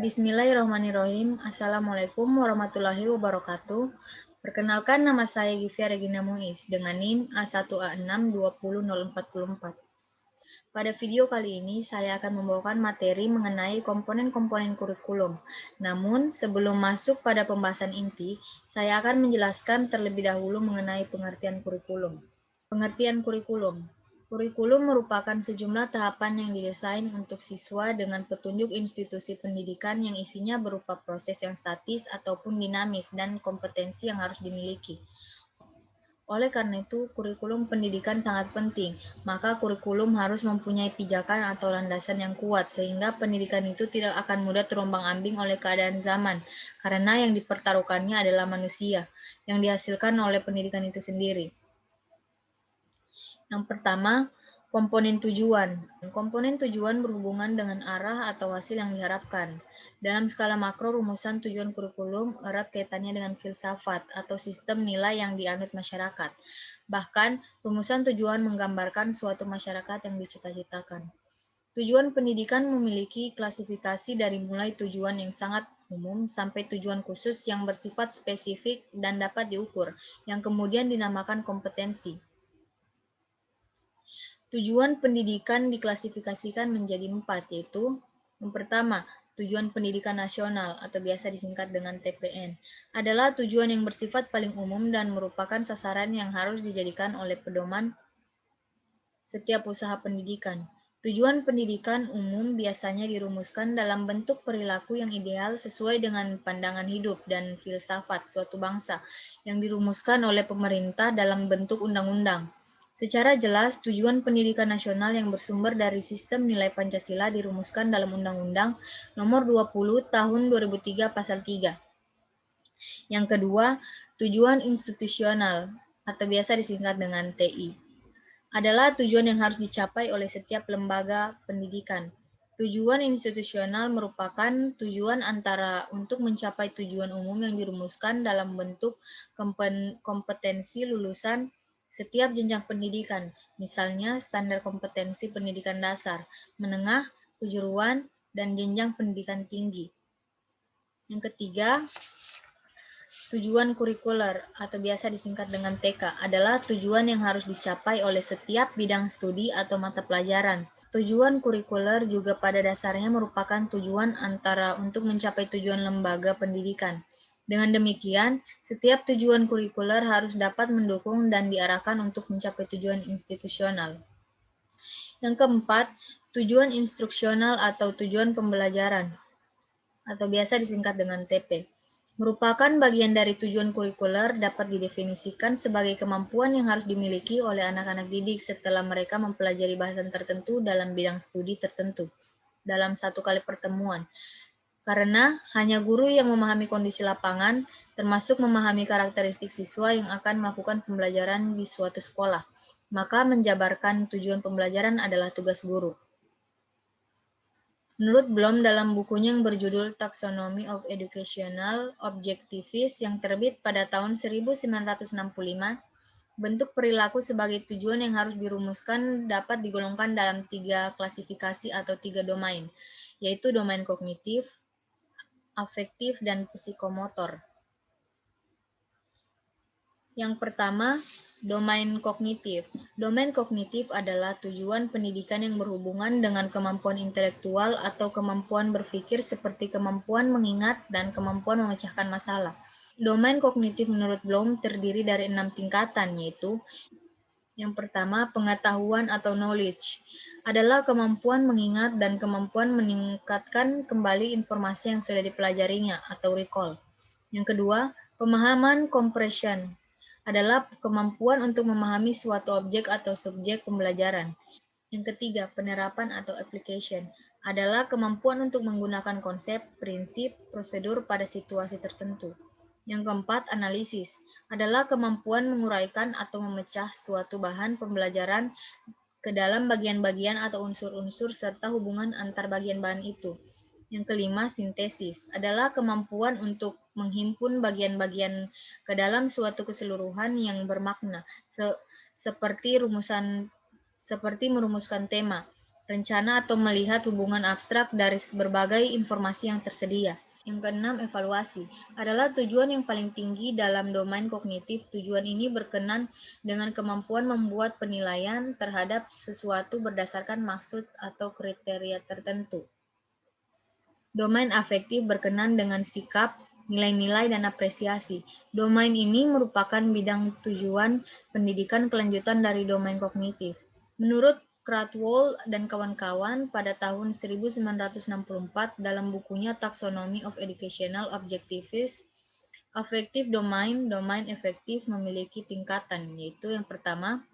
Bismillahirrahmanirrahim. Assalamualaikum warahmatullahi wabarakatuh. Perkenalkan, nama saya Givia Regina Muiz dengan NIM A1A6200404. Pada video kali ini, saya akan membawakan materi mengenai komponen-komponen kurikulum. Namun, sebelum masuk pada pembahasan inti, saya akan menjelaskan terlebih dahulu mengenai pengertian kurikulum. Pengertian kurikulum. Kurikulum merupakan sejumlah tahapan yang didesain untuk siswa dengan petunjuk institusi pendidikan yang isinya berupa proses yang statis ataupun dinamis dan kompetensi yang harus dimiliki. Oleh karena itu, kurikulum pendidikan sangat penting, maka kurikulum harus mempunyai pijakan atau landasan yang kuat, sehingga pendidikan itu tidak akan mudah terombang-ambing oleh keadaan zaman, karena yang dipertaruhkannya adalah manusia, yang dihasilkan oleh pendidikan itu sendiri. Yang pertama, komponen tujuan. Komponen tujuan berhubungan dengan arah atau hasil yang diharapkan. Dalam skala makro, rumusan tujuan kurikulum erat kaitannya dengan filsafat atau sistem nilai yang dianut masyarakat. Bahkan, rumusan tujuan menggambarkan suatu masyarakat yang dicita-citakan. Tujuan pendidikan memiliki klasifikasi dari mulai tujuan yang sangat umum sampai tujuan khusus yang bersifat spesifik dan dapat diukur, yang kemudian dinamakan kompetensi. Tujuan pendidikan diklasifikasikan menjadi 4, yaitu yang pertama, tujuan pendidikan nasional atau biasa disingkat dengan TPN, adalah tujuan yang bersifat paling umum dan merupakan sasaran yang harus dijadikan oleh pedoman setiap usaha pendidikan. Tujuan pendidikan umum biasanya dirumuskan dalam bentuk perilaku yang ideal sesuai dengan pandangan hidup dan filsafat suatu bangsa yang dirumuskan oleh pemerintah dalam bentuk undang-undang. Secara jelas, tujuan pendidikan nasional yang bersumber dari sistem nilai Pancasila dirumuskan dalam Undang-Undang Nomor 20 Tahun 2003 Pasal 3. Yang kedua, tujuan institusional atau biasa disingkat dengan TI adalah tujuan yang harus dicapai oleh setiap lembaga pendidikan. Tujuan institusional merupakan tujuan antara untuk mencapai tujuan umum yang dirumuskan dalam bentuk kompetensi lulusan setiap jenjang pendidikan, misalnya standar kompetensi pendidikan dasar, menengah, kejuruan, dan jenjang pendidikan tinggi. Yang ketiga, tujuan kurikuler atau biasa disingkat dengan TK adalah tujuan yang harus dicapai oleh setiap bidang studi atau mata pelajaran. Tujuan kurikuler juga pada dasarnya merupakan tujuan antara untuk mencapai tujuan lembaga pendidikan. Dengan demikian, setiap tujuan kurikuler harus dapat mendukung dan diarahkan untuk mencapai tujuan institusional. Yang keempat, tujuan instruksional atau tujuan pembelajaran atau biasa disingkat dengan TP. Merupakan bagian dari tujuan kurikuler dapat didefinisikan sebagai kemampuan yang harus dimiliki oleh anak-anak didik setelah mereka mempelajari bahasan tertentu dalam bidang studi tertentu dalam satu kali pertemuan. Karena hanya guru yang memahami kondisi lapangan, termasuk memahami karakteristik siswa yang akan melakukan pembelajaran di suatu sekolah, maka menjabarkan tujuan pembelajaran adalah tugas guru. Menurut Bloom dalam bukunya yang berjudul Taxonomy of Educational Objectives yang terbit pada tahun 1965, bentuk perilaku sebagai tujuan yang harus dirumuskan dapat digolongkan dalam 3 klasifikasi atau 3 domain, yaitu domain kognitif, afektif, dan psikomotor. Yang pertama, domain kognitif. Domain kognitif adalah tujuan pendidikan yang berhubungan dengan kemampuan intelektual atau kemampuan berpikir seperti kemampuan mengingat dan kemampuan memecahkan masalah. Domain kognitif menurut Bloom terdiri dari 6 tingkatan, yaitu yang pertama, pengetahuan atau knowledge adalah kemampuan mengingat dan kemampuan meningkatkan kembali informasi yang sudah dipelajarinya atau recall. Yang kedua, pemahaman comprehension adalah kemampuan untuk memahami suatu objek atau subjek pembelajaran. Yang ketiga, penerapan atau application adalah kemampuan untuk menggunakan konsep, prinsip, prosedur pada situasi tertentu. Yang keempat, analisis adalah kemampuan menguraikan atau memecah suatu bahan pembelajaran ke dalam bagian-bagian atau unsur-unsur serta hubungan antar bagian bahan itu. Yang kelima, sintesis adalah kemampuan untuk menghimpun bagian-bagian ke dalam suatu keseluruhan yang bermakna, seperti merumuskan tema, rencana atau melihat hubungan abstrak dari berbagai informasi yang tersedia. Yang keenam, evaluasi adalah tujuan yang paling tinggi dalam domain kognitif. Tujuan ini berkenan dengan kemampuan membuat penilaian terhadap sesuatu berdasarkan maksud atau kriteria tertentu. Domain afektif berkenan dengan sikap, nilai-nilai, dan apresiasi. Domain ini merupakan bidang tujuan pendidikan kelanjutan dari domain kognitif. Menurut Krathwohl dan kawan-kawan pada tahun 1964 dalam bukunya Taxonomy of Educational Objectives, affective domain efektif memiliki tingkatan, yaitu yang pertama,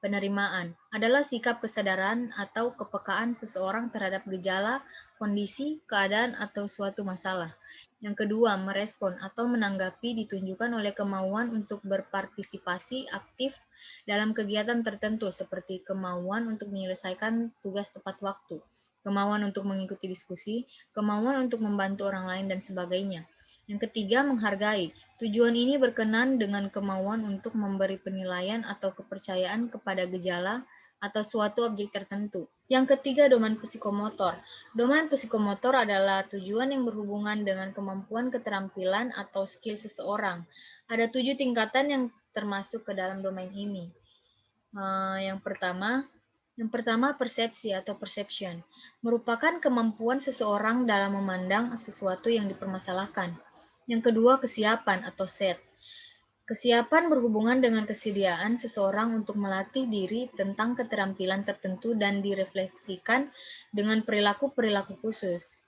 penerimaan adalah sikap kesadaran atau kepekaan seseorang terhadap gejala, kondisi, keadaan, atau suatu masalah. Yang kedua, merespon atau menanggapi ditunjukkan oleh kemauan untuk berpartisipasi aktif dalam kegiatan tertentu seperti kemauan untuk menyelesaikan tugas tepat waktu, kemauan untuk mengikuti diskusi, kemauan untuk membantu orang lain, dan sebagainya. Yang ketiga, menghargai. Tujuan ini berkenan dengan kemauan untuk memberi penilaian atau kepercayaan kepada gejala atau suatu objek tertentu. Yang ketiga, domain psikomotor. Domain psikomotor adalah tujuan yang berhubungan dengan kemampuan keterampilan atau skill seseorang. Ada 7 tingkatan yang termasuk ke dalam domain ini. Yang pertama, persepsi atau perception, merupakan kemampuan seseorang dalam memandang sesuatu yang dipermasalahkan. Yang kedua, kesiapan atau set. Kesiapan berhubungan dengan kesediaan seseorang untuk melatih diri tentang keterampilan tertentu dan direfleksikan dengan perilaku-perilaku khusus.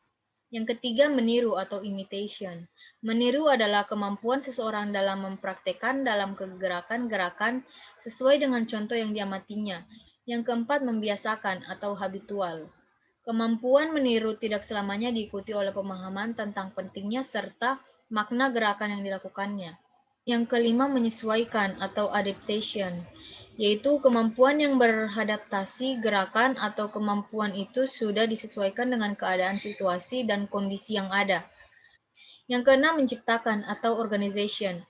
Yang ketiga, meniru atau imitation. Meniru adalah kemampuan seseorang dalam mempraktekkan dalam gerakan-gerakan sesuai dengan contoh yang diamatinya. Yang keempat, membiasakan atau habitual. Kemampuan meniru tidak selamanya diikuti oleh pemahaman tentang pentingnya serta makna gerakan yang dilakukannya. Yang kelima, menyesuaikan atau adaptation, yaitu kemampuan yang beradaptasi gerakan atau kemampuan itu sudah disesuaikan dengan keadaan situasi dan kondisi yang ada. Yang keenam, menciptakan atau organization,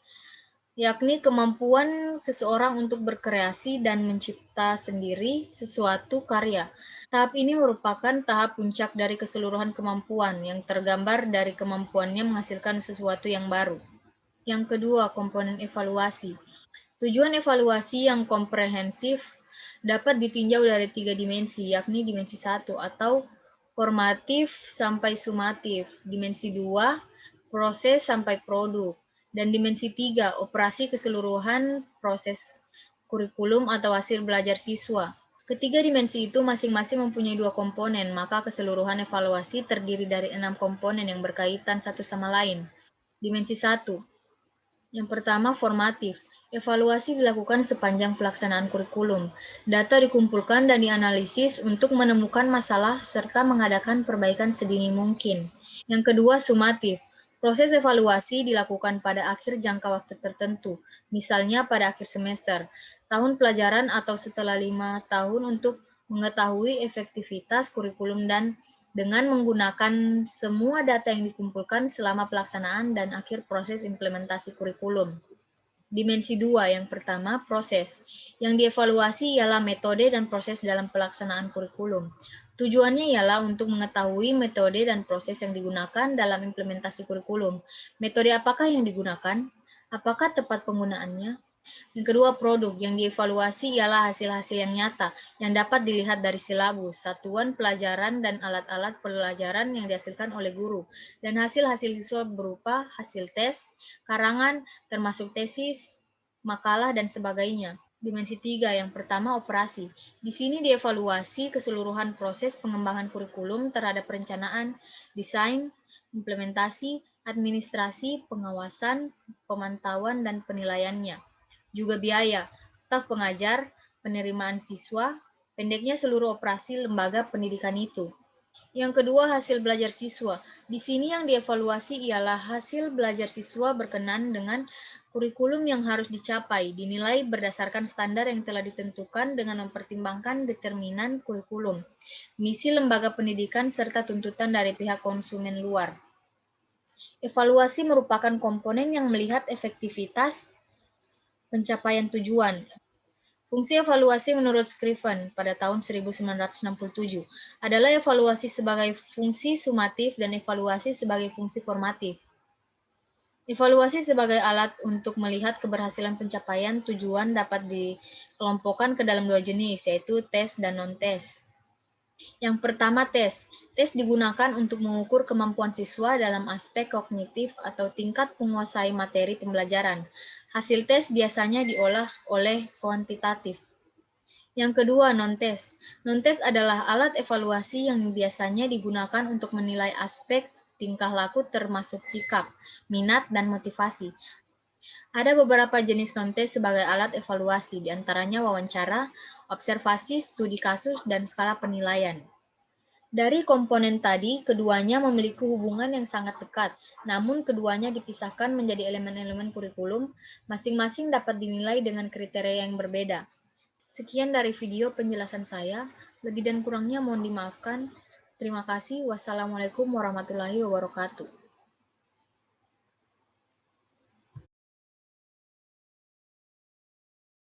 yakni kemampuan seseorang untuk berkreasi dan mencipta sendiri sesuatu karya. Tahap ini merupakan tahap puncak dari keseluruhan kemampuan yang tergambar dari kemampuannya menghasilkan sesuatu yang baru. Yang kedua, komponen evaluasi. Tujuan evaluasi yang komprehensif dapat ditinjau dari 3 dimensi, yakni dimensi 1 atau formatif sampai sumatif, dimensi 2, proses sampai produk, dan dimensi 3, operasi keseluruhan proses kurikulum atau hasil belajar siswa. Ketiga dimensi itu masing-masing mempunyai 2 komponen, maka keseluruhan evaluasi terdiri dari 6 komponen yang berkaitan satu sama lain. Dimensi 1. Yang pertama, formatif. Evaluasi dilakukan sepanjang pelaksanaan kurikulum. Data dikumpulkan dan dianalisis untuk menemukan masalah serta mengadakan perbaikan sedini mungkin. Yang kedua, sumatif. Proses evaluasi dilakukan pada akhir jangka waktu tertentu, misalnya pada akhir semester, tahun pelajaran, atau setelah 5 tahun untuk mengetahui efektivitas kurikulum dan dengan menggunakan semua data yang dikumpulkan selama pelaksanaan dan akhir proses implementasi kurikulum. Dimensi 2, yang pertama, proses. Yang dievaluasi ialah metode dan proses dalam pelaksanaan kurikulum. Tujuannya ialah untuk mengetahui metode dan proses yang digunakan dalam implementasi kurikulum. Metode apakah yang digunakan? Apakah tepat penggunaannya? Yang kedua, produk. Yang dievaluasi ialah hasil-hasil yang nyata, yang dapat dilihat dari silabus, satuan pelajaran, dan alat-alat pelajaran yang dihasilkan oleh guru, dan hasil-hasil siswa berupa hasil tes, karangan, termasuk tesis, makalah, dan sebagainya. Dimensi 3, yang pertama, operasi. Di sini dievaluasi keseluruhan proses pengembangan kurikulum terhadap perencanaan, desain, implementasi, administrasi, pengawasan, pemantauan, dan penilaiannya. Juga biaya, staf pengajar, penerimaan siswa, pendeknya seluruh operasi lembaga pendidikan itu. Yang kedua, hasil belajar siswa. Di sini yang dievaluasi ialah hasil belajar siswa berkenan dengan kurikulum yang harus dicapai, dinilai berdasarkan standar yang telah ditentukan dengan mempertimbangkan determinan kurikulum, misi lembaga pendidikan, serta tuntutan dari pihak konsumen luar. Evaluasi merupakan komponen yang melihat efektivitas pencapaian tujuan. Fungsi evaluasi menurut Scriven pada tahun 1967 adalah evaluasi sebagai fungsi sumatif dan evaluasi sebagai fungsi formatif. Evaluasi sebagai alat untuk melihat keberhasilan pencapaian tujuan dapat dikelompokkan ke dalam dua jenis, yaitu tes dan non-tes. Yang pertama, tes. Tes digunakan untuk mengukur kemampuan siswa dalam aspek kognitif atau tingkat menguasai materi pembelajaran. Hasil tes biasanya diolah oleh kuantitatif. Yang kedua, non-tes. Non-tes adalah alat evaluasi yang biasanya digunakan untuk menilai aspek tingkah laku termasuk sikap, minat, dan motivasi. Ada beberapa jenis non-tes sebagai alat evaluasi, diantaranya wawancara, observasi, studi kasus, dan skala penilaian. Dari komponen tadi, keduanya memiliki hubungan yang sangat dekat, namun keduanya dipisahkan menjadi elemen-elemen kurikulum, masing-masing dapat dinilai dengan kriteria yang berbeda. Sekian dari video penjelasan saya, lebih dan kurangnya mohon dimaafkan. Terima kasih. Wassalamualaikum warahmatullahi wabarakatuh.